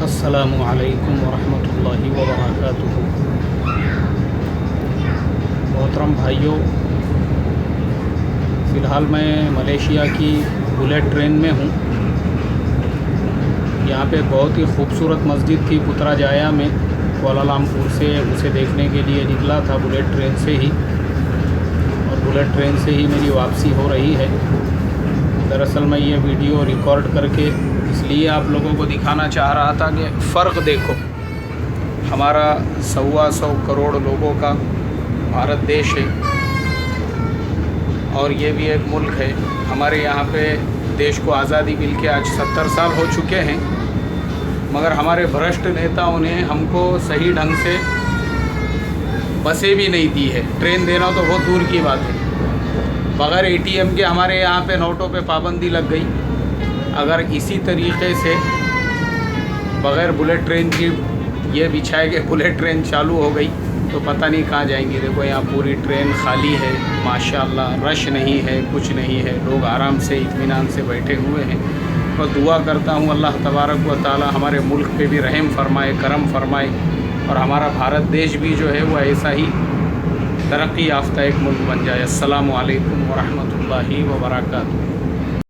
अस्सलामु अलैकुम वरहमतुल्लाहि वबरकातुहू। मोहतरम भाइयों, फ़िलहाल मैं मलेशिया की बुलेट ट्रेन में हूँ। यहाँ पे बहुत ही खूबसूरत मस्जिद थी पुतराजाया में, कुआलालंपुर से उसे देखने के लिए निकला था बुलेट ट्रेन से ही, और बुलेट ट्रेन से ही मेरी वापसी हो रही है। दरअसल मैं ये वीडियो रिकॉर्ड करके इसलिए आप लोगों को दिखाना चाह रहा था कि फ़र्क देखो, हमारा 125 करोड़ लोगों का भारत देश है और ये भी एक मुल्क है। हमारे यहाँ पे देश को आज़ादी मिल के आज 70 साल हो चुके हैं, मगर हमारे भ्रष्ट नेताओं ने हमको सही ढंग से बसें भी नहीं दी है। ट्रेन देना तो बहुत दूर की बात है। बग़ैर ATM के हमारे यहाँ पे नोटों पे पाबंदी लग गई। अगर इसी तरीक़े से बग़ैर बुलेट ट्रेन की ये बिछाए कि बुलेट ट्रेन चालू हो गई तो पता नहीं कहाँ जाएंगी। देखो यहाँ पूरी ट्रेन खाली है माशाअल्लाह, रश नहीं है, कुछ नहीं है, लोग आराम से इत्मीनान से बैठे हुए हैं। तो दुआ करता हूँ अल्लाह तबारक व तआला हमारे मुल्क पे भी रहम फरमाए, करम फरमाए, और हमारा भारत देश भी जो है वो ऐसा ही तरक्की याफ्ता एक मुल्क बन जाए। अस्सलामु अलैकुम वरहमतुल्लाहि वबरकातुहू।